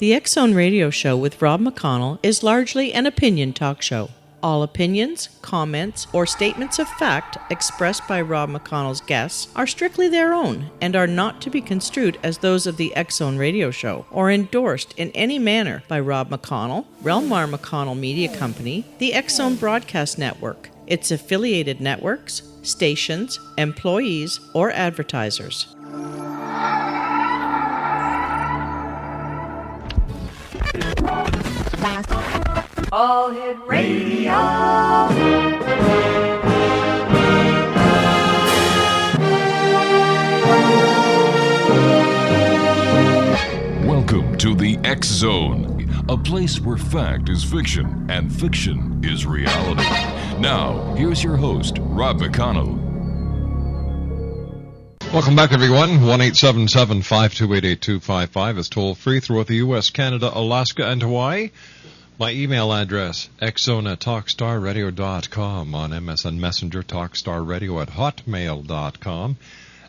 The X-Zone Radio Show with Rob McConnell is largely an opinion talk show. All opinions, comments, or statements of fact expressed by Rob McConnell's guests are strictly their own and are not to be construed as those of the X-Zone Radio Show or endorsed in any manner by Rob McConnell, Relmar McConnell Media Company, the X-Zone Broadcast Network, its affiliated networks, stations, employees, or advertisers. All Hit Radio. Welcome to the X-Zone, a place where fact is fiction and fiction is reality. Now, here's your host, Rob McConnell. Welcome back, everyone. 1-877-528-8255 is toll free throughout the U.S., Canada, Alaska, and Hawaii. My email address, xzone@talkstarradio.com, on MSN Messenger, talkstarradio@hotmail.com,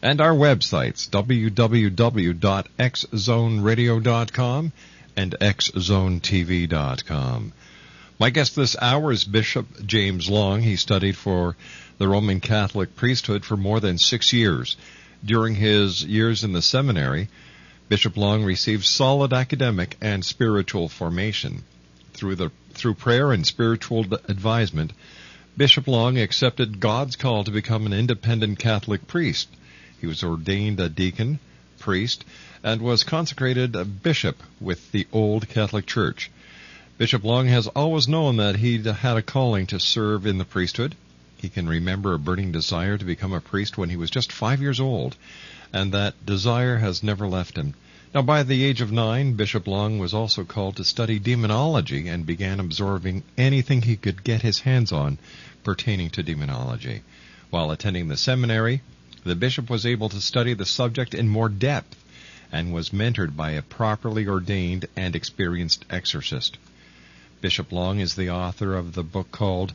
and our websites, www.xzoneradio.com and xzonetv.com. My guest this hour is Bishop James Long. He studied for the Roman Catholic priesthood for more than 6 years. During his years in the seminary, Bishop Long received solid academic and spiritual formation. Through prayer and spiritual advisement, Bishop Long accepted God's call to become an independent Catholic priest. He was ordained a deacon, priest, and was consecrated a bishop with the Old Catholic Church. Bishop Long has always known that he had a calling to serve in the priesthood. He can remember a burning desire to become a priest when he was just 5 years old, and that desire has never left him. Now, by the age of 9, Bishop Long was also called to study demonology and began absorbing anything he could get his hands on pertaining to demonology. While attending the seminary, the bishop was able to study the subject in more depth and was mentored by a properly ordained and experienced exorcist. Bishop Long is the author of the book called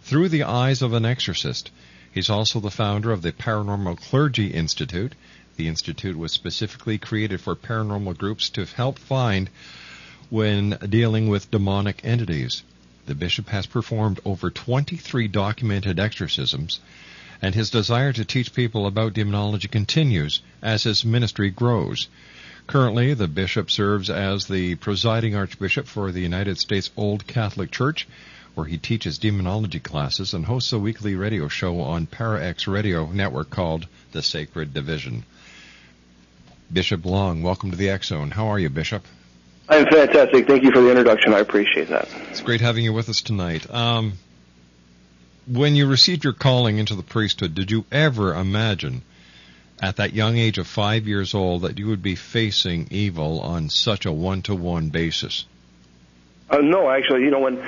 Through the Eyes of an Exorcist. He's also the founder of the Paranormal Clergy Institute. The Institute was specifically created for paranormal groups to help find when dealing with demonic entities. The bishop has performed over 23 documented exorcisms, and his desire to teach people about demonology continues as his ministry grows. Currently, the bishop serves as the presiding archbishop for the United States Old Catholic Church, where he teaches demonology classes and hosts a weekly radio show on Para-X Radio Network called The Sacred Division. Bishop Long, welcome to the X-Zone. How are you, Bishop? I'm fantastic. Thank you for the introduction. I appreciate that. It's great having you with us tonight. When you received your calling into the priesthood, did you ever imagine at that young age of 5 years old that you would be facing evil on such a one-to-one basis? No, actually, when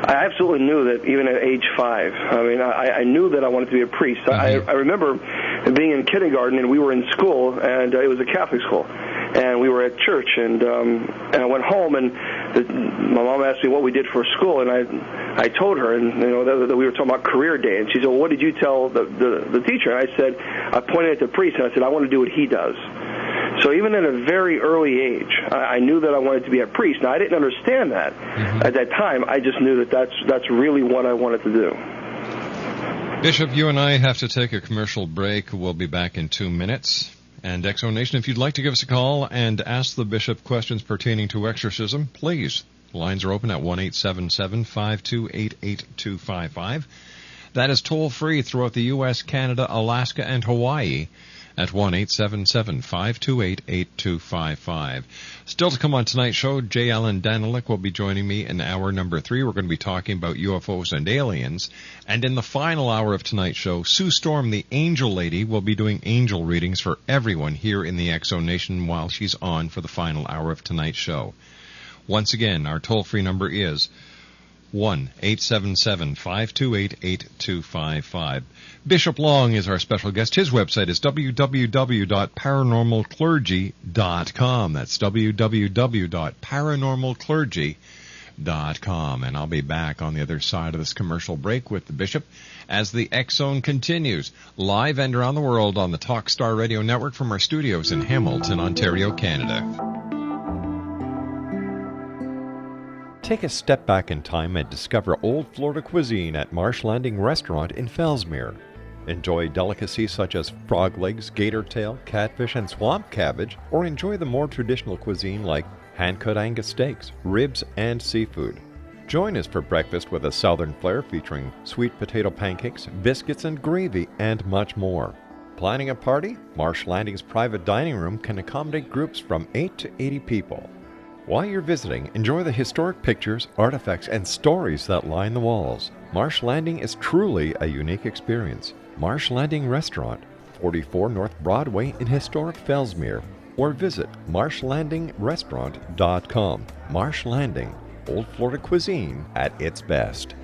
I absolutely knew that even at age 5. I mean, I knew that I wanted to be a priest. Mm-hmm. I remember being in kindergarten, and we were in school, and it was a Catholic school, and we were at church, and I went home, and my mom asked me what we did for school, and I told her, and that we were talking about career day, and she said, "Well, what did you tell the teacher?" And I said, I pointed at the priest, and I said, "I want to do what he does." So even at a very early age, I knew that I wanted to be a priest. Now, I didn't understand that at that time. I just knew that that's really what I wanted to do. Bishop, you and I have to take a commercial break. We'll be back in 2 minutes. And X-Zone Nation, if you'd like to give us a call and ask the bishop questions pertaining to exorcism, please. The lines are open at 1-877-528-8255. That is toll-free throughout the U.S., Canada, Alaska, and Hawaii at 1-877-528-8255. Still to come on tonight's show, J. Allen Danilick will be joining me in hour number 3. We're going to be talking about UFOs and aliens. And in the final hour of tonight's show, Sue Storm, the Angel Lady, will be doing angel readings for everyone here in the X-Zone Nation while she's on for the final hour of tonight's show. Once again, our toll-free number is 1-877-528-8255. Bishop Long is our special guest. His website is www.paranormalclergy.com. That's www.paranormalclergy.com. And I'll be back on the other side of this commercial break with the Bishop as the X Zone continues, live and around the world on the Talkstar Radio Network from our studios in Hamilton, Ontario, Canada. Take a step back in time and discover old Florida cuisine at Marsh Landing Restaurant in Fellsmere. Enjoy delicacies such as frog legs, gator tail, catfish, and swamp cabbage, or enjoy the more traditional cuisine like hand-cut Angus steaks, ribs, and seafood. Join us for breakfast with a southern flair featuring sweet potato pancakes, biscuits, and gravy, and much more. Planning a party? Marsh Landing's private dining room can accommodate groups from 8 to 80 people. While you're visiting, enjoy the historic pictures, artifacts, and stories that line the walls. Marsh Landing is truly a unique experience. Marsh Landing Restaurant, 44 North Broadway in historic Fellsmere, or visit marshlandingrestaurant.com. Marsh Landing, old Florida cuisine at its best.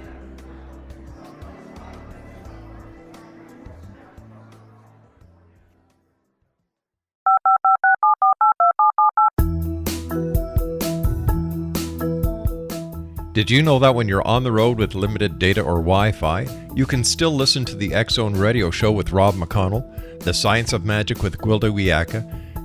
Did you know that when you're on the road with limited data or Wi-Fi, you can still listen to the X Zone Radio Show with Rob McConnell, The Science of Magic with Gwilda Wiyaka,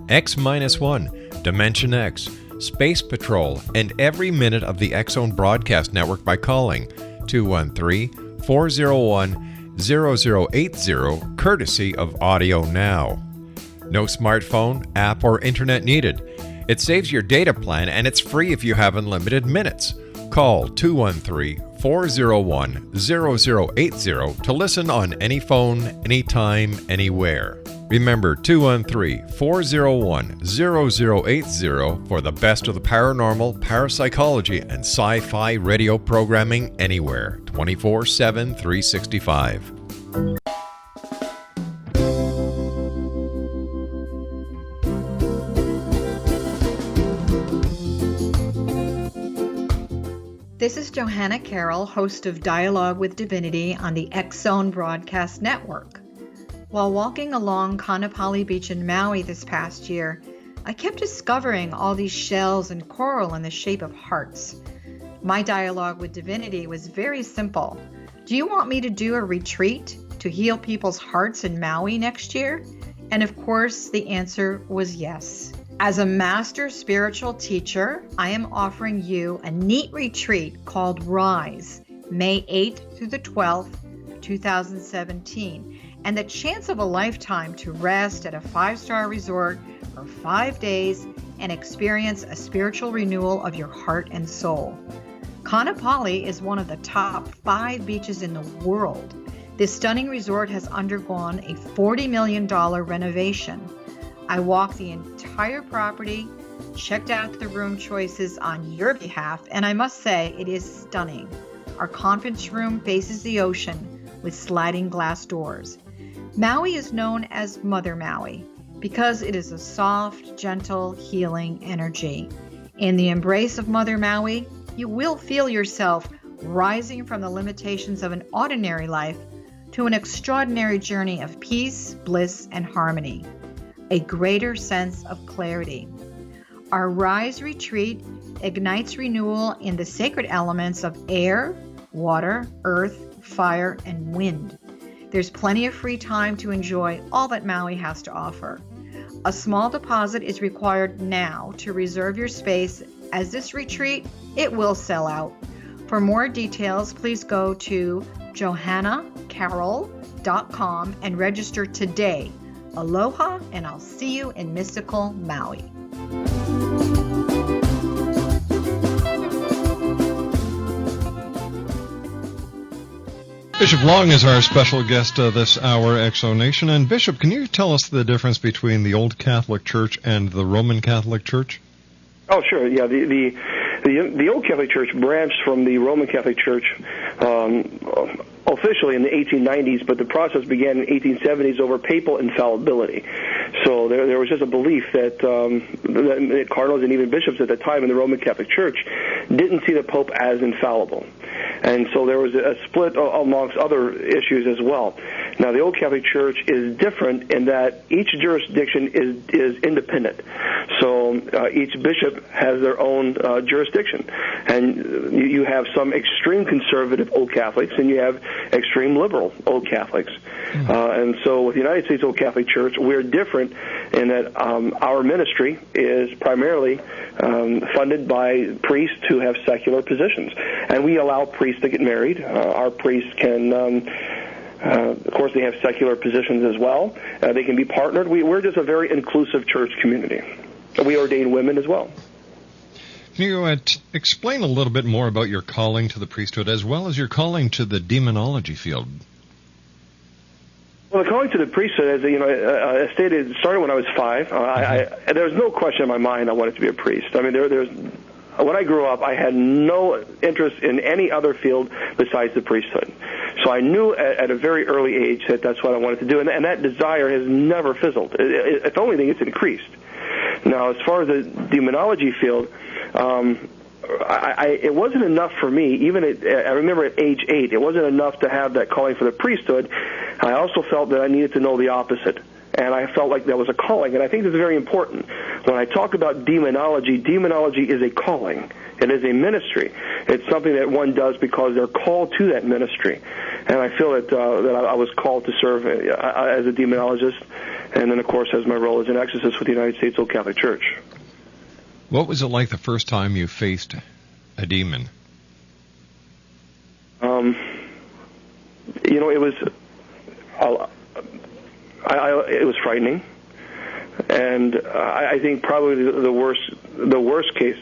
X-1, Dimension X, Space Patrol, and every minute of the X Zone Broadcast Network by calling 213-401-0080, courtesy of Audio Now. No smartphone, app, or internet needed. It saves your data plan and it's free if you have unlimited minutes. Call 213-401-0080 to listen on any phone, anytime, anywhere. Remember 213-401-0080 for the best of the paranormal, parapsychology, and sci-fi radio programming anywhere, 24/7, 365. This is Johanna Carroll, host of Dialogue with Divinity on the X Zone Broadcast Network. While walking along Kaanapali Beach in Maui this past year, I kept discovering all these shells and coral in the shape of hearts. My dialogue with Divinity was very simple. Do you want me to do a retreat to heal people's hearts in Maui next year? And of course, the answer was yes. As a master spiritual teacher, I am offering you a neat retreat called Rise, May 8th through the 12th, 2017, and the chance of a lifetime to rest at a 5-star resort for 5 days and experience a spiritual renewal of your heart and soul. Kaanapali is one of the top 5 beaches in the world. This stunning resort has undergone a $40 million renovation. I walked the entire property, checked out the room choices on your behalf, and I must say it is stunning. Our conference room faces the ocean with sliding glass doors. Maui is known as Mother Maui because it is a soft, gentle, healing energy. In the embrace of Mother Maui, you will feel yourself rising from the limitations of an ordinary life to an extraordinary journey of peace, bliss, and harmony. A greater sense of clarity. Our Rise retreat ignites renewal in the sacred elements of air, water, earth, fire, and wind. There's plenty of free time to enjoy all that Maui has to offer. A small deposit is required now to reserve your space, as this retreat, it will sell out. For more details, please go to johannacarroll.com and register today. Aloha, and I'll see you in mystical Maui. Bishop Long is our special guest this hour, Exonation. And Bishop, can you tell us the difference between the Old Catholic Church and the Roman Catholic Church? Oh, sure. Yeah, the Old Catholic Church branched from the Roman Catholic Church officially in the 1890s, but the process began in the 1870s over papal infallibility. So there was just a belief that cardinals and even bishops at the time in the Roman Catholic Church didn't see the Pope as infallible. And so there was a split amongst other issues as well. Now, the Old Catholic Church is different in that each jurisdiction is independent. So each bishop has their own jurisdiction. And you have some extreme conservative Old Catholics, and you have extreme liberal Old Catholics. And so with the United States Old Catholic Church, we're different in that our ministry is primarily funded by priests who have secular positions. And we allow priests to get married. Our priests can, of course, they have secular positions as well. They can be partnered. We're just a very inclusive church community. We ordain women as well. Can you explain a little bit more about your calling to the priesthood as well as your calling to the demonology field? Well, the calling to the priesthood, as I stated, started when I was 5. There was no question in my mind I wanted to be a priest. I mean, when I grew up, I had no interest in any other field besides the priesthood. So I knew at a very early age that that's what I wanted to do, and that desire has never fizzled. If anything, it's increased. Now, as far as the demonology field, it wasn't enough for me. I remember at age 8, it wasn't enough to have that calling for the priesthood. I also felt that I needed to know the opposite, and I felt like that was a calling. And I think that's very important. When I talk about demonology is a calling. It is a ministry. It's something that one does because they're called to that ministry. And I feel that I was called to serve as a demonologist, and then, of course, as my role as an exorcist with the United States Old Catholic Church. What was it like the first time you faced a demon? It was frightening, and I think probably the worst case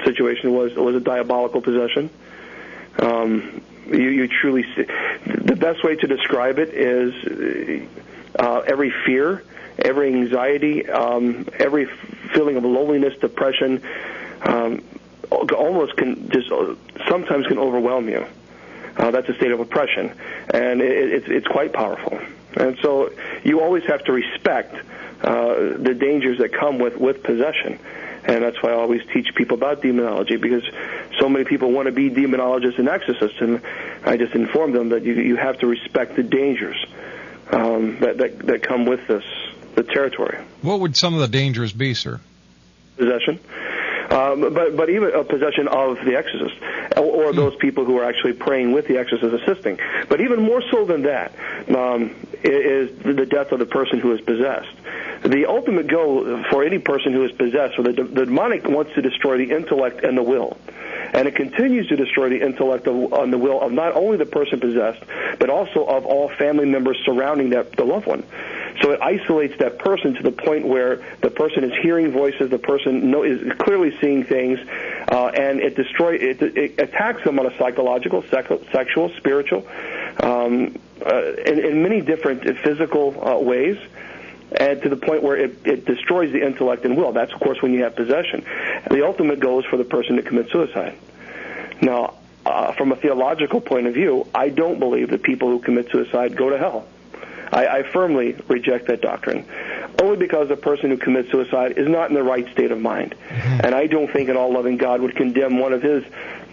situation was a diabolical possession. You truly see, the best way to describe it is every fear, every anxiety, every feeling of loneliness, depression, almost sometimes can overwhelm you. That's a state of oppression, and it's quite powerful. And so you always have to respect the dangers that come with possession. And that's why I always teach people about demonology, because so many people want to be demonologists and exorcists, and I just inform them that you have to respect the dangers that come with the territory. What would some of the dangers be, sir? Possession. But even a possession of the exorcist, or those people who are actually praying with the exorcist assisting. But even more so than that is the death of the person who is possessed. The ultimate goal for any person who is possessed, or the demonic wants to destroy the intellect and the will. And it continues to destroy the intellect and the will of not only the person possessed, but also of all family members surrounding the loved one. So it isolates that person to the point where the person is hearing voices, the person is clearly seeing things, and it attacks them on a psychological, sexual, spiritual, in many different physical ways, and to the point where it destroys the intellect and will. That's, of course, when you have possession. The ultimate goal is for the person to commit suicide. Now, from a theological point of view, I don't believe that people who commit suicide go to hell. I firmly reject that doctrine, only because the person who commits suicide is not in the right state of mind. And I don't think an all-loving God would condemn one of his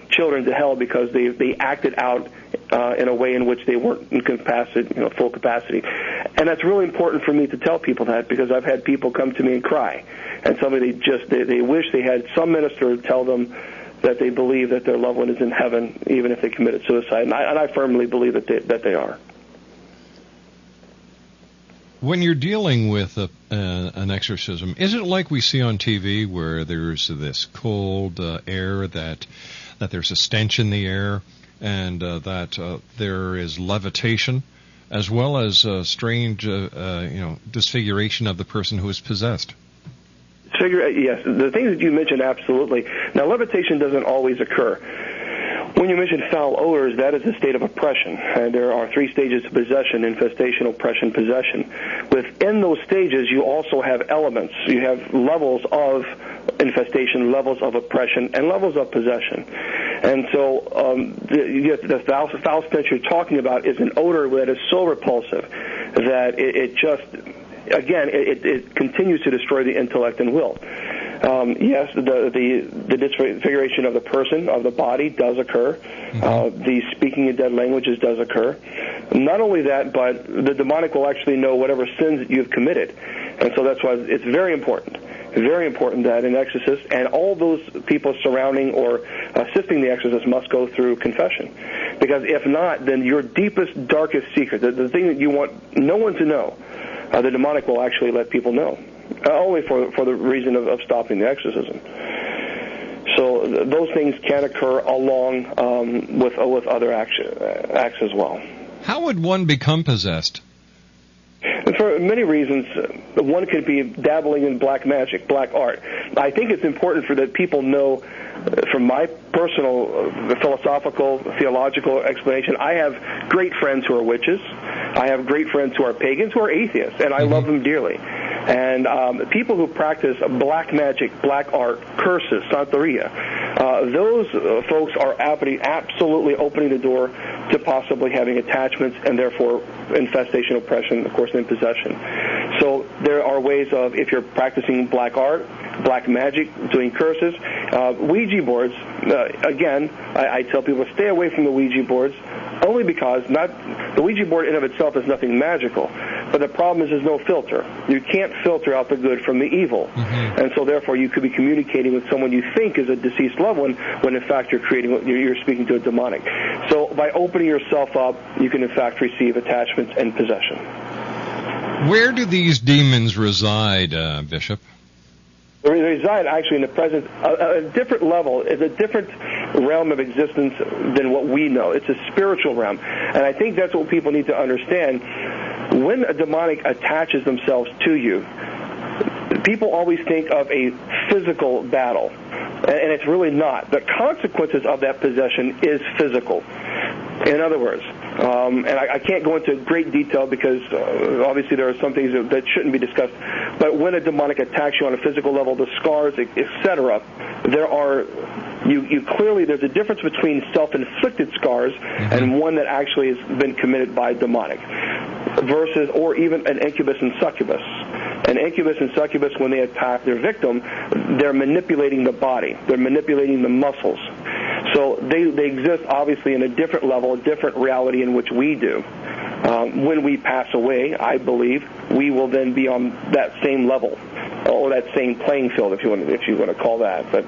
children to hell because they acted out in a way in which they weren't in full capacity. And that's really important for me to tell people that, because I've had people come to me and cry, and they wish they had some minister tell them that they believe that their loved one is in heaven, even if they committed suicide. And I firmly believe that they are. When you're dealing with an exorcism, is it like we see on TV where there's this cold air, that there's a stench in the air, and that there is levitation, as well as strange disfiguration of the person who is possessed? Yes, the things that you mentioned, absolutely. Now, levitation doesn't always occur. When you mention foul odors, that is a state of oppression. And there are 3 stages of possession: infestation, oppression, possession. Within those stages, you also have elements. You have levels of infestation, levels of oppression, and levels of possession. And so the foul stench you're talking about is an odor that is so repulsive that it continues to destroy the intellect and will. Yes, the disfiguration of the person, of the body, does occur. The speaking in dead languages does occur. Not only that, but the demonic will actually know whatever sins that you've committed. And so that's why it's very important that an exorcist and all those people surrounding or assisting the exorcist must go through confession. Because if not, then your deepest, darkest secret, the thing that you want no one to know, the demonic will actually let people know. Only for the reason of stopping the exorcism. So those things can occur along with other acts as well. How would one become possessed? For many reasons, one could be dabbling in black magic, black art. I think it's important for that people know, from my personal philosophical, theological explanation, I have great friends who are witches. I have great friends who are pagans, who are atheists, and I love them dearly. And people who practice black magic, black art, curses, Santeria, those folks are absolutely opening the door to possibly having attachments and therefore infestation, oppression, of course, and possession. So there are ways of, if you're practicing black art, black magic, doing curses, Ouija boards, again, I tell people stay away from the Ouija boards, only because the Ouija board in of itself is nothing magical. But the problem is there's no filter. You can't filter out the good from the evil. And so therefore you could be communicating with someone you think is a deceased loved one when in fact you're speaking to a demonic. So by opening yourself up, you can in fact receive attachments and possession. Where do these demons reside, Bishop? They reside actually in the presence, a different level. It's a different realm of existence than what we know. It's a spiritual realm. And I think that's what people need to understand. When a demonic attaches themselves to you, people always think of a physical battle, and it's really not. The consequences of that possession is physical. In other words, and I can't go into great detail because obviously there are some things that shouldn't be discussed, but when a demonic attacks you on a physical level, the scars, etc., there's a difference between self-inflicted scars and one that actually has been committed by demonic, versus, or even an incubus and succubus. An incubus and succubus, when they attack their victim, they're manipulating the body. They're manipulating the muscles. So they exist, obviously, in a different level, a different reality in which we do. When we pass away, I believe, we will then be on that same level, or that same playing field, if you want to call that. But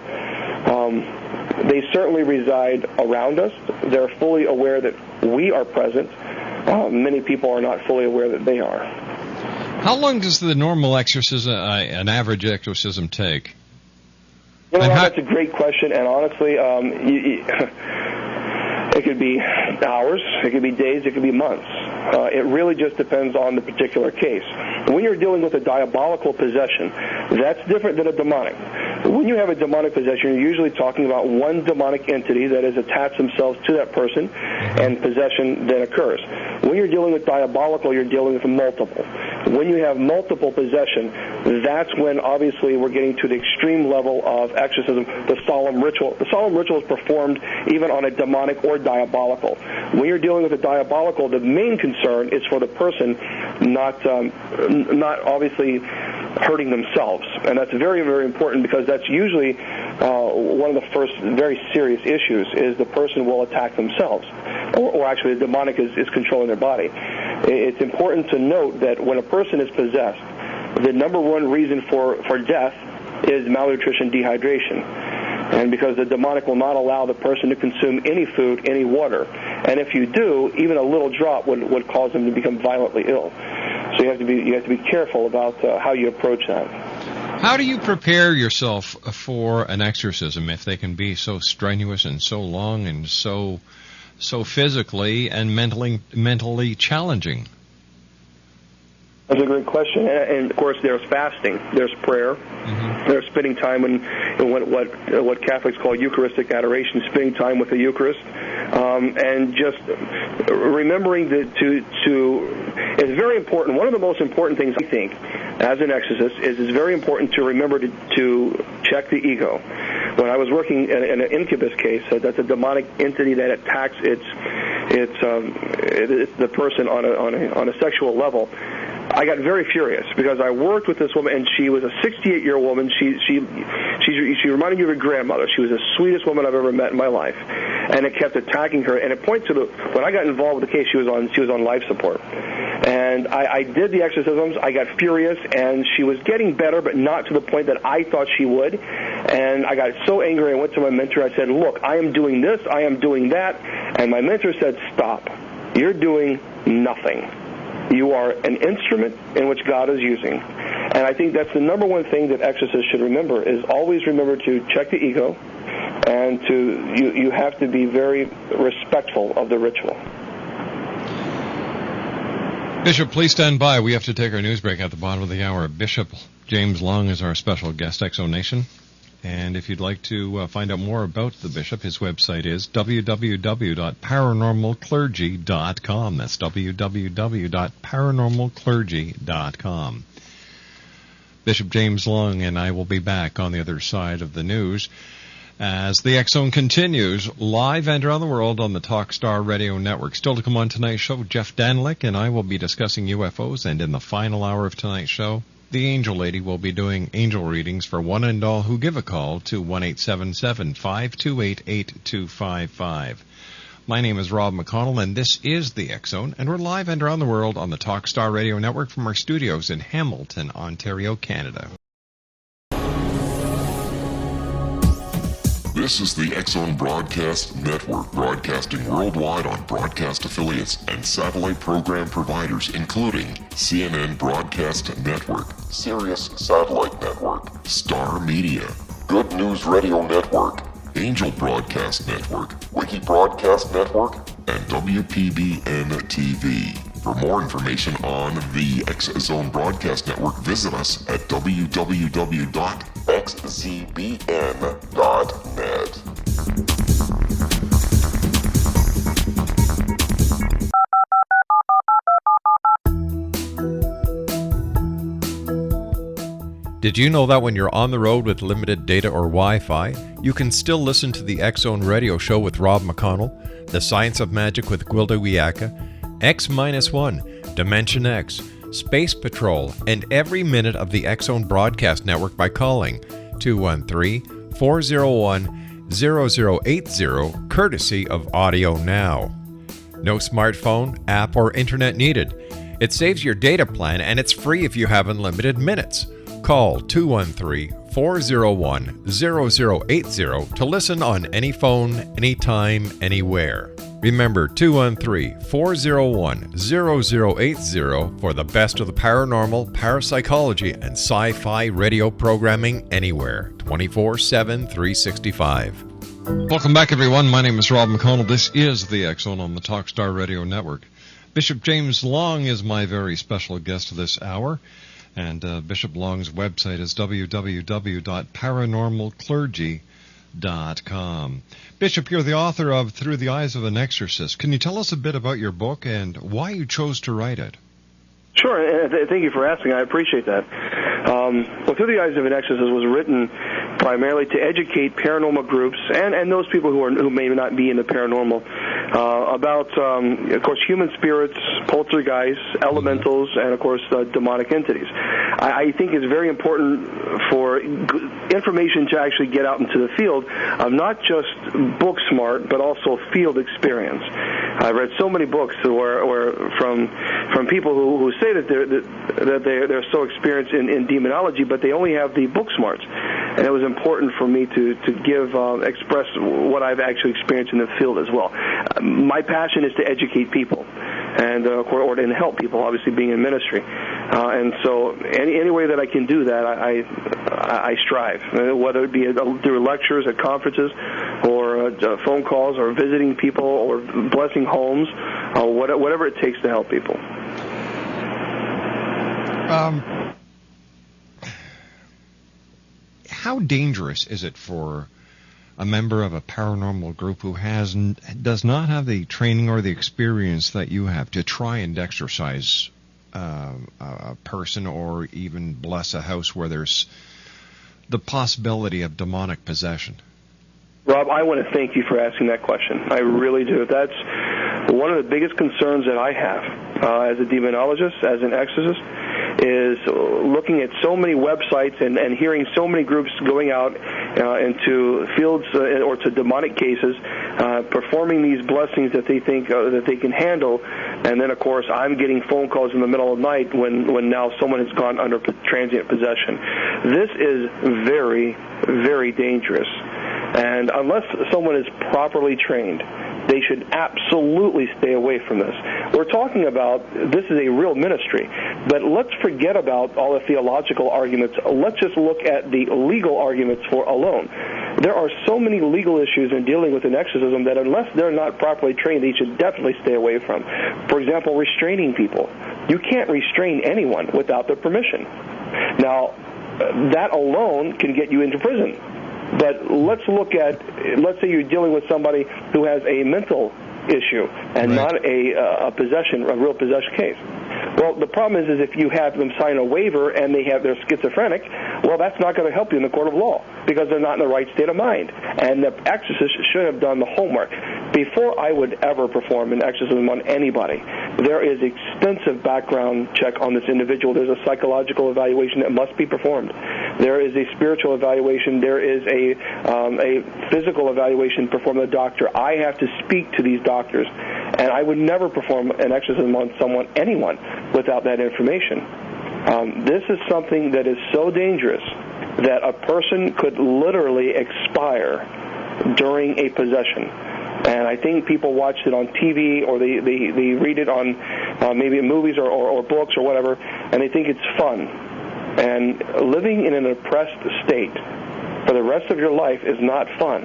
they certainly reside around us. They're fully aware that we are present. Many people are not fully aware that they are. How long does the normal exorcism, an average exorcism, take? That's a great question, and honestly, it could be hours, it could be days, it could be months. It really just depends on the particular case. When you're dealing with a diabolical possession, that's different than a demonic. When you have a demonic possession, you're usually talking about one demonic entity that has attached themselves to that person, and possession then occurs. When you're dealing with diabolical, you're dealing with multiple. When you have multiple possession, that's when obviously we're getting to the extreme level of exorcism, the solemn ritual. The solemn ritual is performed even on a demonic or diabolical. When you're dealing with a diabolical, the main concern is for the person not obviously hurting themselves. And that's very, very important, because that's usually one of the first very serious issues, is the person will attack themselves. Or actually the demonic is controlling their body. It's important to note that when a person is possessed, the number one reason for death is malnutrition, dehydration. And because the demonic will not allow the person to consume any food, any water. And if you do, even a little drop would cause them to become violently ill. So you have to be careful about how you approach that. How do you prepare yourself for an exorcism if they can be so strenuous and so long and so physically and mentally challenging? That's a great question, and of course there's fasting, there's prayer, there's spending time in what Catholics call Eucharistic adoration, spending time with the Eucharist, and just remembering it's very important. One of the most important things I think as an exorcist is it's very important to remember to check the ego. When I was working in an incubus case, that's a demonic entity that attacks it's the person on a sexual level. I got very furious because I worked with this woman, and she was a 68-year-old woman. She reminded me of her grandmother. She was the sweetest woman I've ever met in my life, and it kept attacking her. And it points to when I got involved with the case, she was on life support, and I did the exorcisms. I got furious, and she was getting better, but not to the point that I thought she would. And I got so angry. I went to my mentor. I said, "Look, I am doing this. I am doing that," and my mentor said, "Stop. You're doing nothing. You are an instrument in which God is using." And I think that's the number one thing that exorcists should remember, is always remember to check the ego, and you have to be very respectful of the ritual. Bishop, please stand by. We have to take our news break at the bottom of the hour. Bishop James Long is our special guest, Exo Nation. And if you'd like to find out more about the bishop, his website is www.paranormalclergy.com. That's www.paranormalclergy.com. Bishop James Long and I will be back on the other side of the news as the X Zone continues live and around the world on the Talkstar Radio Network. Still to come on tonight's show, Jeff Danlick and I will be discussing UFOs, and in the final hour of tonight's show, the Angel Lady will be doing angel readings for one and all who give a call to 1-877-528-8255. My name is Rob McConnell, and this is the X Zone, and we're live and around the world on the Talkstar Radio Network from our studios in Hamilton, Ontario, Canada. This is the X Zone Broadcast Network, broadcasting worldwide on broadcast affiliates and satellite program providers, including CNN Broadcast Network, Sirius Satellite Network, Star Media, Good News Radio Network, Angel Broadcast Network, Wiki Broadcast Network, and WPBN TV. For more information on the X Zone Broadcast Network, visit us at www.xzbn.net. Did you know that when you're on the road with limited data or Wi-Fi, you can still listen to the X Zone Radio Show with Rob McConnell, The Science of Magic with Gwilda Wiyaka, X-1, Dimension X, Space Patrol, and every minute of the X Zone Broadcast Network by calling 213-401-0080, courtesy of Audio Now. No smartphone, app, or internet needed. It saves your data plan, and it's free if you have unlimited minutes. Call 213-401-0080 to listen on any phone, anytime, anywhere. Remember, 213-401-0080 for the best of the paranormal, parapsychology, and sci-fi radio programming anywhere, 24/7, 365. Welcome back, everyone. My name is Rob McConnell. This is the X Zone on the Talkstar Radio Network. Bishop James Long is my very special guest this hour. And Bishop Long's website is www.paranormalclergy.com. Bishop, you're the author of Through the Eyes of an Exorcist. Can you tell us a bit about your book and why you chose to write it? Sure, thank you for asking. I appreciate that. Well, Through the Eyes of an Exorcist was written primarily to educate paranormal groups and those people who may not be in the paranormal about, of course, human spirits, poltergeists, elementals, and, of course, demonic entities. I think it's very important for information to actually get out into the field of not just book smart, but also field experience. I've read so many books where from people who say that they're so experienced in demonology, but they only have the book smarts. And it was important for me to express what I've actually experienced in the field as well. My passion is to educate people, and or to help people, obviously being in ministry. And so any way that I can do that, I strive, whether it be through lectures at conferences or phone calls or visiting people or blessing homes, whatever it takes to help people. How dangerous is it for a member of a paranormal group who does not have the training or the experience that you have to try and exorcise a person or even bless a house where there's the possibility of demonic possession? Rob, I want to thank you for asking that question. I really do. That's one of the biggest concerns that I have as a demonologist, as an exorcist, is looking at so many websites and hearing so many groups going out into fields or to demonic cases, performing these blessings that they think that they can handle, and then, of course, I'm getting phone calls in the middle of the night when now someone has gone under transient possession. This is very, very dangerous. And unless someone is properly trained, they should absolutely stay away from this. We're talking about this is a real ministry, but let's forget about all the theological arguments. Let's just look at the legal arguments for alone. There are so many legal issues in dealing with an exorcism that unless they're not properly trained, they should definitely stay away from. For example, restraining people. You can't restrain anyone without their permission. Now, that alone can get you into prison. But let's say you're dealing with somebody who has a mental issue and not a real possession case. Well, the problem is if you have them sign a waiver and they're schizophrenic, well, that's not going to help you in the court of law because they're not in the right state of mind. And the exorcist should have done the homework. Before I would ever perform an exorcism on anybody, there is extensive background check on this individual. There's a psychological evaluation that must be performed. There is a spiritual evaluation. There is a physical evaluation performed by the doctor. I have to speak to these doctors, and I would never perform an exorcism on anyone, without that information. This is something that is so dangerous that a person could literally expire during a possession. And I think people watch it on TV or they read it on maybe in movies or books or whatever, and they think it's fun. And living in an oppressed state for the rest of your life is not fun.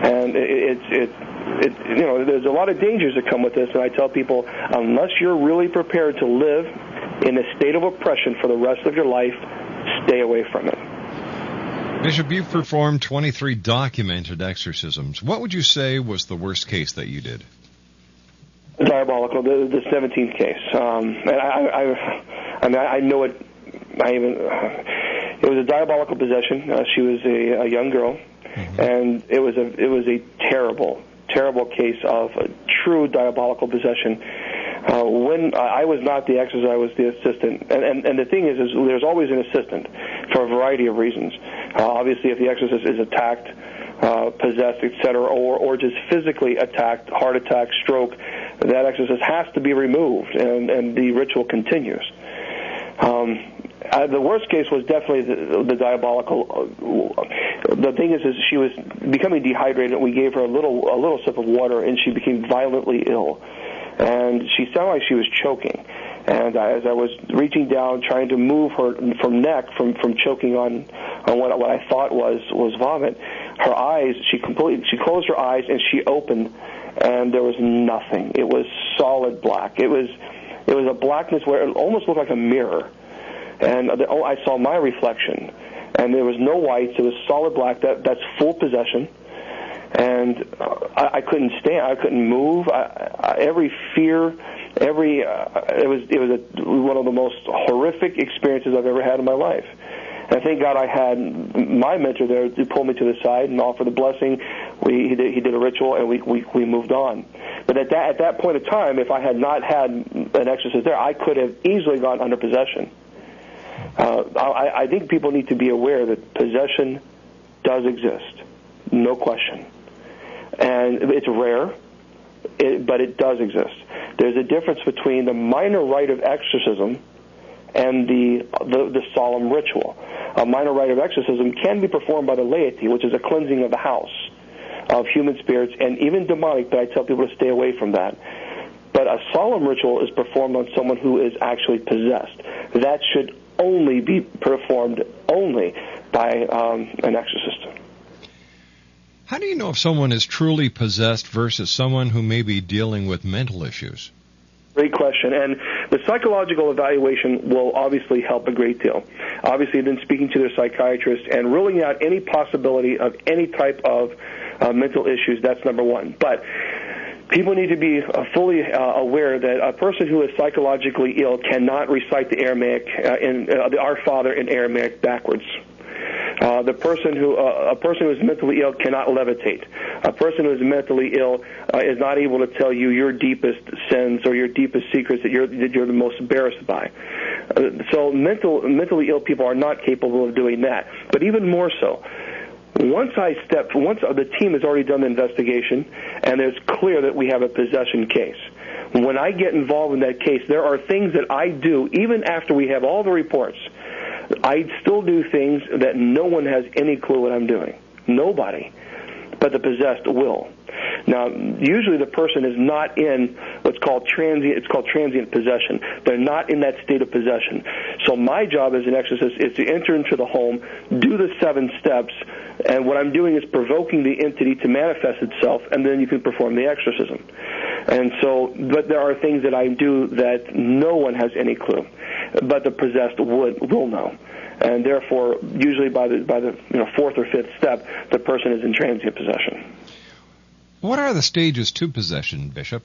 And there's a lot of dangers that come with this, and I tell people, unless you're really prepared to live in a state of oppression for the rest of your life, stay away from it. Bishop, you've performed 23 documented exorcisms. What would you say was the worst case that you did? Diabolical, the 17th case. And I know it. It was a diabolical possession. She was a young girl, and it was a terrible case of a true diabolical possession. When I was not the exorcist, I was the assistant. And the thing is there's always an assistant for a variety of reasons. Obviously, if the exorcist is attacked, possessed, etc., or just physically attacked, heart attack, stroke, that exorcist has to be removed, and the ritual continues. The worst case was definitely the diabolical. The thing is she was becoming dehydrated. We gave her a little sip of water, and she became violently ill. And she sounded like she was choking. And as I was reaching down, trying to move her from choking on what I thought was vomit, her eyes, she closed her eyes and she opened, and there was nothing. It was solid black. It was a blackness where it almost looked like a mirror. And I saw my reflection, and there was no whites. It was solid black. That's full possession. And I couldn't stand. I couldn't move. Every fear, it was one of the most horrific experiences I've ever had in my life. And thank God I had my mentor there to pull me to the side and offer the blessing. He did a ritual, and we moved on. But at that point in time, if I had not had an exorcist there, I could have easily gone under possession. I think people need to be aware that possession does exist, no question. And it's rare, but it does exist. There's a difference between the minor rite of exorcism and the solemn ritual. A minor rite of exorcism can be performed by the laity, which is a cleansing of the house of human spirits and even demonic, but I tell people to stay away from that. But a solemn ritual is performed on someone who is actually possessed. That should only be performed by an exorcist. How do you know if someone is truly possessed versus someone who may be dealing with mental issues? Great question. And the psychological evaluation will obviously help a great deal. Obviously, then speaking to their psychiatrist and ruling out any possibility of any type of mental issues, that's number one. But people need to be fully aware that a person who is psychologically ill cannot recite the Aramaic, the Our Father in Aramaic backwards. A person who is mentally ill cannot levitate. A person who is mentally ill is not able to tell you your deepest sins or your deepest secrets that you're the most embarrassed by. So mentally ill people are not capable of doing that. But even more so, once the team has already done the investigation and it's clear that we have a possession case, when I get involved in that case, there are things that I do even after we have all the reports. I still do things that no one has any clue what I'm doing. Nobody. But the possessed will. Now, usually the person is not in what's called transient possession. They're not in that state of possession. So my job as an exorcist is to enter into the home, do the 7 steps, and what I'm doing is provoking the entity to manifest itself, and then you can perform the exorcism. And so, but there are things that I do that no one has any clue, but the possessed will know. And therefore, usually by the 4th or 5th step, the person is in transient possession. What are the stages to possession, Bishop?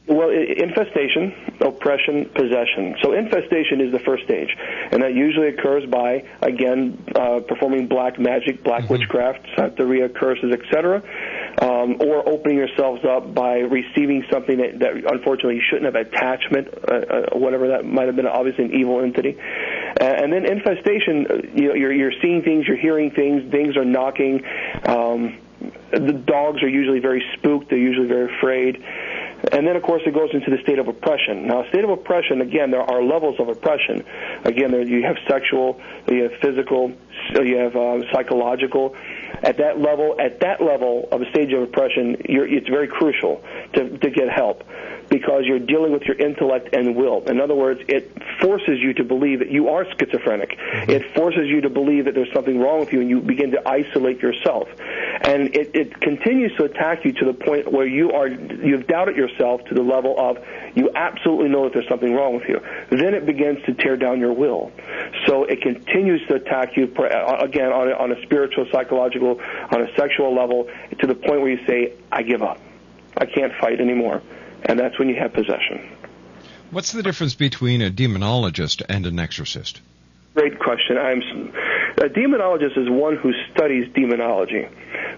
Well, infestation, oppression, possession. So infestation is the first stage, and that usually occurs by, again, performing black magic, black witchcraft, Santeria, curses, etc., or opening yourselves up by receiving something that unfortunately you shouldn't have, attachment, whatever that might have been, obviously an evil entity. And then infestation, you're seeing things, you're hearing things are knocking. The dogs are usually very spooked, they're usually very afraid. And then, of course, it goes into the state of oppression. Now, state of oppression, again, there are levels of oppression. Again, you have sexual, you have physical, you have psychological. At that level of a stage of oppression, it's very crucial to get help, because you're dealing with your intellect and will. In other words, it forces you to believe that you are schizophrenic. It forces you to believe that there's something wrong with you, and you begin to isolate yourself. And it continues to attack you to the point where you've doubted yourself to the level of you absolutely know that there's something wrong with you. Then it begins to tear down your will. So it continues to attack you, again, on a spiritual, psychological, on a sexual level, to the point where you say, I give up. I can't fight anymore. And that's when you have possession. What's the difference between a demonologist and an exorcist? Great question. A demonologist is one who studies demonology.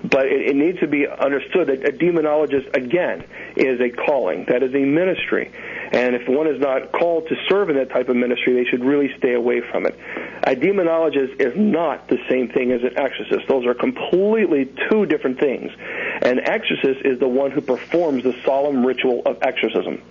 But it needs to be understood that a demonologist, again, is a calling. That is a ministry. And if one is not called to serve in that type of ministry, they should really stay away from it. A demonologist is not the same thing as an exorcist. Those are completely 2 different things. An exorcist is the one who performs the solemn ritual of exorcism.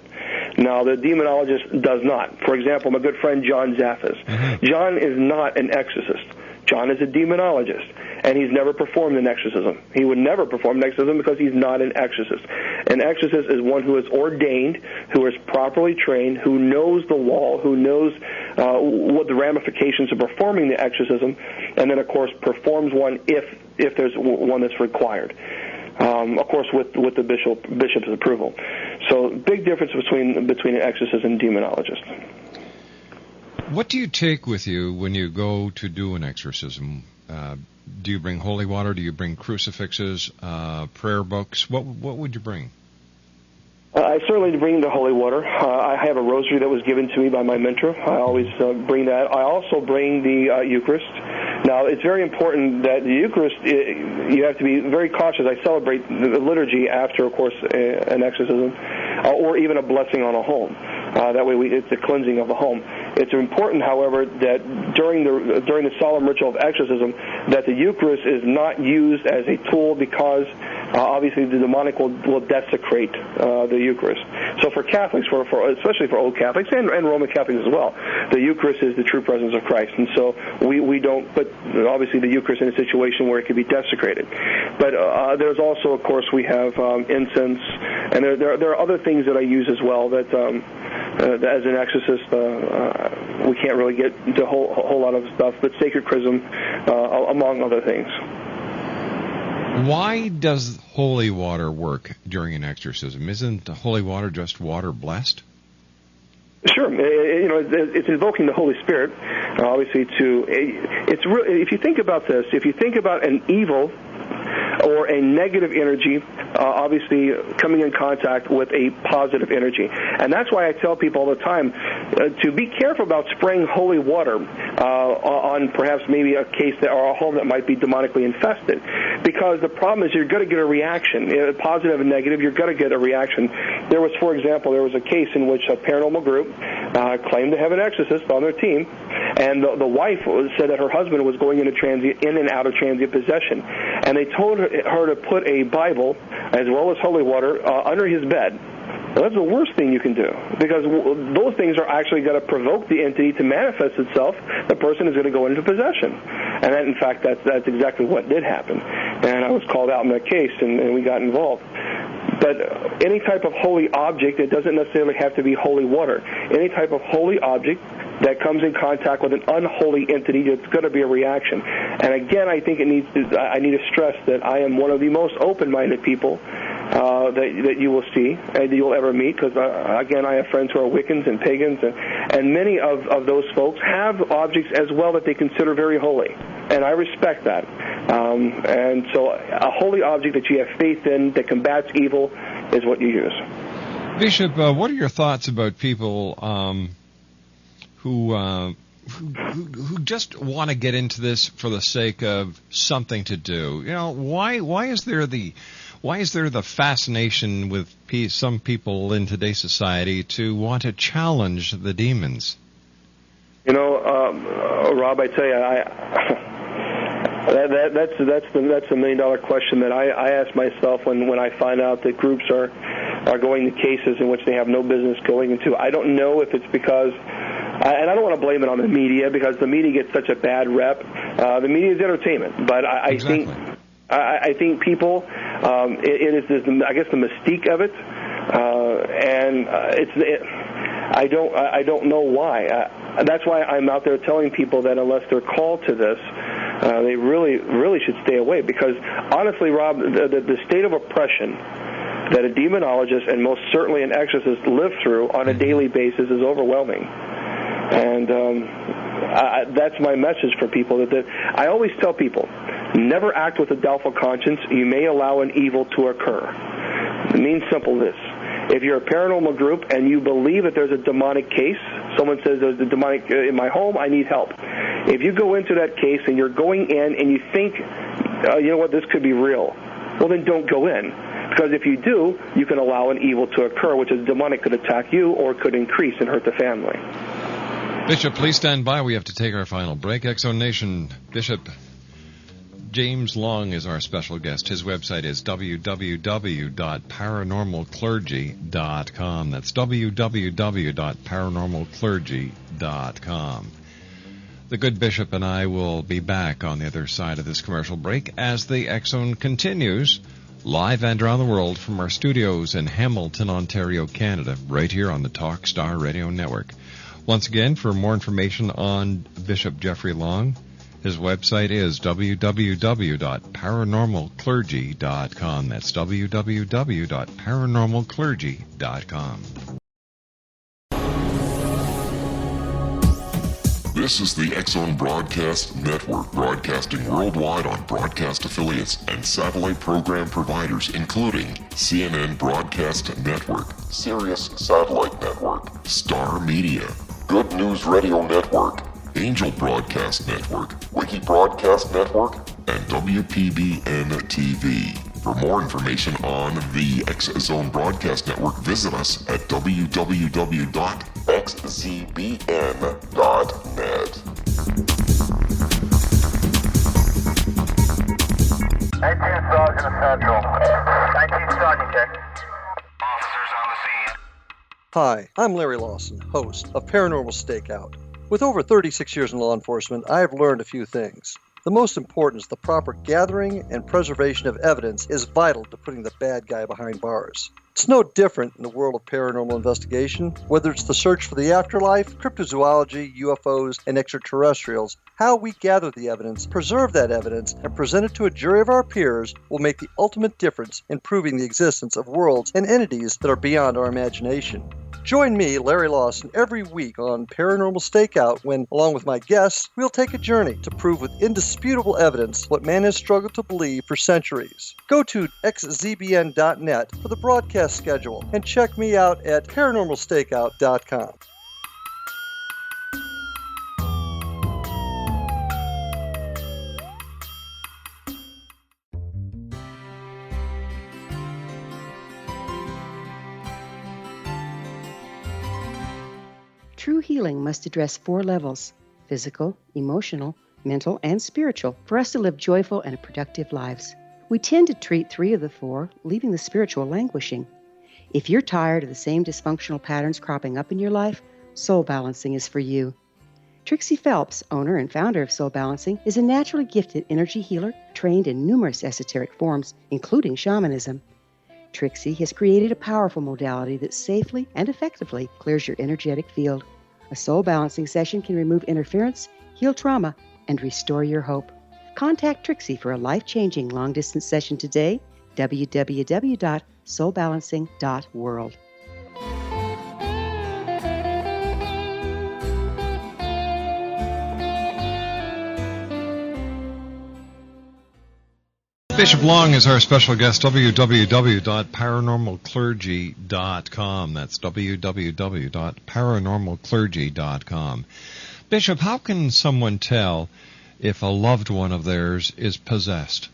Now, the demonologist does not. For example, my good friend John Zaffis. John is not an exorcist. John is a demonologist, and he's never performed an exorcism. He would never perform an exorcism because he's not an exorcist. An exorcist is one who is ordained, who is properly trained, who knows the law, who knows what the ramifications of performing the exorcism, and then, of course, performs one if there's one that's required. Of course, with the bishop's approval. So, big difference between an exorcist and a demonologist. What do you take with you when you go to do an exorcism? Do you bring holy water? Do you bring crucifixes, prayer books? What would you bring? I certainly bring the holy water. I have a rosary that was given to me by my mentor. I always bring that. I also bring the Eucharist. Now, it's very important that the Eucharist, you have to be very cautious. I celebrate the liturgy after, of course, an exorcism, or even a blessing on a home. That way, it's the cleansing of the home. It's important, however, that during the solemn ritual of exorcism, that the Eucharist is not used as a tool, because obviously the demonic will desecrate the Eucharist. So for Catholics, especially for old Catholics and Roman Catholics as well, the Eucharist is the true presence of Christ, and so we don't put obviously the Eucharist in a situation where it could be desecrated. But there's also, of course, we have incense, and there are other things that I use as well that as an exorcist we can't really get into a whole lot of stuff, but sacred chrism among other things. Why does holy water work during an exorcism? Isn't holy water just water blessed? Sure, it's invoking the Holy Spirit, obviously. If you think about this, if you think about an evil or a negative energy, obviously coming in contact with a positive energy. And that's why I tell people all the time to be careful about spraying holy water on perhaps maybe a case or a home that might be demonically infested, because the problem is you're going to get a reaction, positive and negative. You're going to get a reaction. There was, for example, a case in which a paranormal group claimed to have an exorcist on their team, and the wife said that her husband was going in and out of transient possession, and they told her to put a Bible as well as holy water under his bed. Well, that's the worst thing you can do, because those things are actually going to provoke the entity to manifest itself. The person is going to go into possession. And that, in fact, that's exactly what did happen. And I was called out in that case, and we got involved. But any type of holy object, it doesn't necessarily have to be holy water. Any type of holy object that comes in contact with an unholy entity, it's going to be a reaction. And again, I think I need to stress that I am one of the most open-minded people that you will see and that you'll ever meet, because, again, I have friends who are Wiccans and pagans, and many of those folks have objects as well that they consider very holy, and I respect that. And so a holy object that you have faith in that combats evil is what you use. Bishop, what are your thoughts about people who just want to get into this for the sake of something to do? You know, why is there the fascination with some people in today's society to want to challenge the demons? You know, Rob, I tell you, that's $1 million question that I ask myself when I find out that groups are going to cases in which they have no business going into. I don't know if it's because, and I don't want to blame it on the media, because the media gets such a bad rep. The media is entertainment, but I think people, it is this, I guess, the mystique of it, and I don't know why. That's why I'm out there telling people that unless they're called to this, they really should stay away, because honestly, Rob, the state of oppression that a demonologist and most certainly an exorcist live through on a daily basis is overwhelming. And that's my message for people. That I always tell people, never act with a doubtful conscience. You may allow an evil to occur. It means simple this. If you're a paranormal group and you believe that there's a demonic case, someone says there's a demonic in my home, I need help. If you go into that case and you're going in and you think, you know what, this could be real, well, then don't go in. Because if you do, you can allow an evil to occur, which is demonic, could attack you or could increase and hurt the family. Bishop, please stand by. We have to take our final break. Exo Nation, Bishop James Long is our special guest. His website is www.paranormalclergy.com. That's www.paranormalclergy.com. The good Bishop and I will be back on the other side of this commercial break as the X-Zone continues live and around the world from our studios in Hamilton, Ontario, Canada, right here on the Talk Star Radio Network. Once again, for more information on Bishop Jeffrey Long, his website is www.paranormalclergy.com. That's www.paranormalclergy.com. This is the X-Zone Broadcast Network, broadcasting worldwide on broadcast affiliates and satellite program providers, including CNN Broadcast Network, Sirius Satellite Network, Star Media, Good News Radio Network, Angel Broadcast Network, Wiki Broadcast Network, and WPBN TV. For more information on the X-Zone Broadcast Network, visit us at www.xzbn.net. 18th Sergeant Central. 19th Sergeant check. Officers on the scene. Hi, I'm Larry Lawson, host of Paranormal Stakeout. With over 36 years in law enforcement, I have learned a few things. The most important is the proper gathering and preservation of evidence is vital to putting the bad guy behind bars. It's no different in the world of paranormal investigation. Whether it's the search for the afterlife, cryptozoology, UFOs, and extraterrestrials, how we gather the evidence, preserve that evidence, and present it to a jury of our peers will make the ultimate difference in proving the existence of worlds and entities that are beyond our imagination. Join me, Larry Lawson, every week on Paranormal Stakeout when, along with my guests, we'll take a journey to prove with indisputable evidence what man has struggled to believe for centuries. Go to xzbn.net for the broadcast schedule and check me out at paranormalstakeout.com. True healing must address 4 levels: physical, emotional, mental, and spiritual, for us to live joyful and productive lives. We tend to treat 3 of the 4, leaving the spiritual languishing. If you're tired of the same dysfunctional patterns cropping up in your life, Soul Balancing is for you. Trixie Phelps, owner and founder of Soul Balancing, is a naturally gifted energy healer trained in numerous esoteric forms, including shamanism. Trixie has created a powerful modality that safely and effectively clears your energetic field. A soul balancing session can remove interference, heal trauma, and restore your hope. Contact Trixie for a life-changing long-distance session today. www.soulbalancing.world. Bishop Long is our special guest, www.paranormalclergy.com. That's www.paranormalclergy.com. Bishop, how can someone tell if a loved one of theirs is possessed?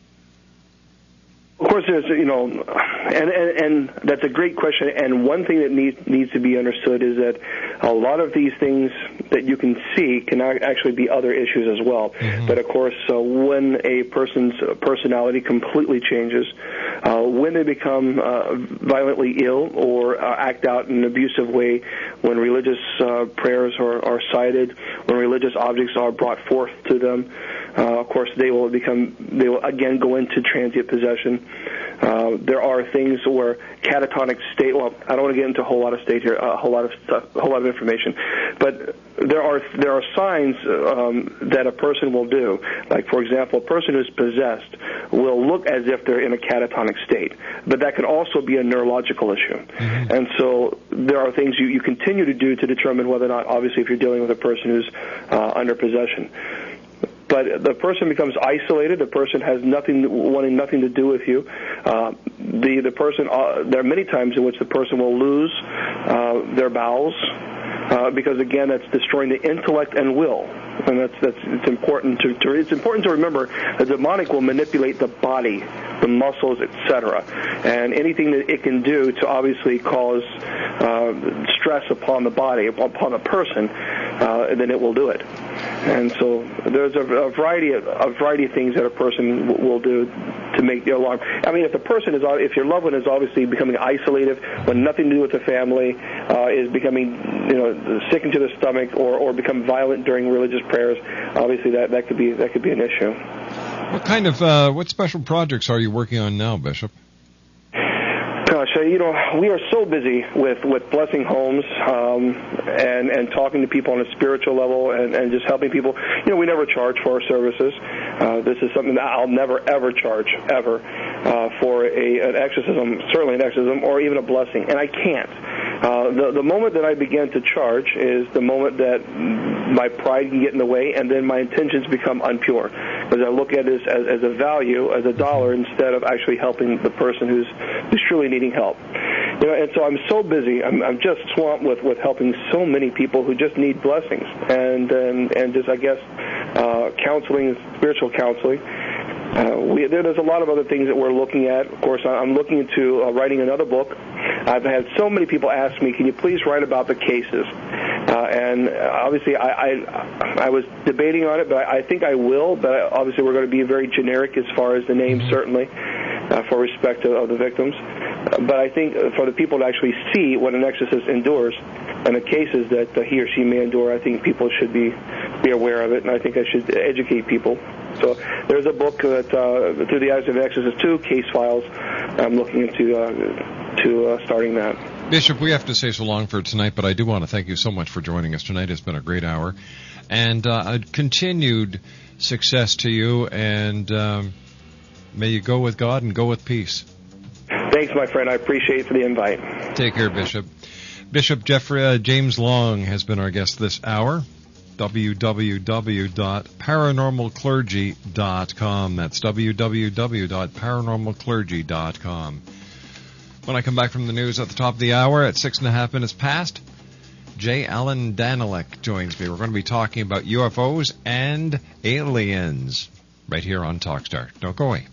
Of course, there's, and that's a great question. And one thing that needs to be understood is that a lot of these things that you can see can actually be other issues as well. Mm-hmm. But of course, when a person's personality completely changes, when they become violently ill or act out in an abusive way, when religious prayers are cited, when religious objects are brought forth to them, of course, they will again go into transient possession. There are things where catatonic state. Well, I don't want to get into a whole lot of state here, a whole lot of information, but there are signs that a person will do. Like, for example, a person who's possessed will look as if they're in a catatonic state, but that can also be a neurological issue. Mm-hmm. And so there are things you continue to do to determine whether or not, obviously, if you're dealing with a person who's under possession. But the person becomes isolated. The person has wanting nothing to do with you. The person. There are many times in which the person will lose their bowels because, again, that's destroying the intellect and will. And it's important to remember the demonic will manipulate the body, the muscles, etc., and anything that it can do to obviously cause stress upon the body, upon a person, then it will do it. And so there's a variety of things that a person will do to make the alarm. I mean, if your loved one is obviously becoming isolated, when nothing to do with the family, is becoming sick into the stomach, or become violent during religious prayers, obviously that could be an issue. What kind of what special projects are you working on now, Bishop? Gosh, we are so busy with blessing homes and talking to people on a spiritual level and just helping people. We never charge for our services. This is something that I'll never, ever charge, ever, for an exorcism, certainly an exorcism, or even a blessing, and I can't. The moment that I begin to charge is the moment that my pride can get in the way, and then my intentions become impure, because I look at this as a value, as a dollar, instead of actually helping the person who's truly needing help. And so I'm so busy. I'm just swamped with helping so many people who just need blessings and just, I guess, counseling, spiritual counseling. There's a lot of other things that we're looking at. Of course, I'm looking into writing another book. I've had so many people ask me, can you please write about the cases? And obviously, I was debating on it, but I think I will. But obviously, we're going to be very generic as far as the name, certainly, for respect of the victims. But I think for the people to actually see what an exorcist endures and the cases that he or she may endure, I think people should be aware of it, and I think I should educate people. So there's a book that, Through the Eyes of an Exorcist 2, Case Files. I'm looking into starting that. Bishop, we have to say so long for tonight, but I do want to thank you so much for joining us tonight. It's been a great hour. And continued success to you, and may you go with God and go with peace. Thanks, my friend. I appreciate it for the invite. Take care, Bishop. Bishop Jeffrey James Long has been our guest this hour. www.paranormalclergy.com. That's www.paranormalclergy.com. When I come back from the news at the top of the hour at 6.5 minutes past, J. Allen Danilek joins me. We're going to be talking about UFOs and aliens right here on Talkstar. Don't go away.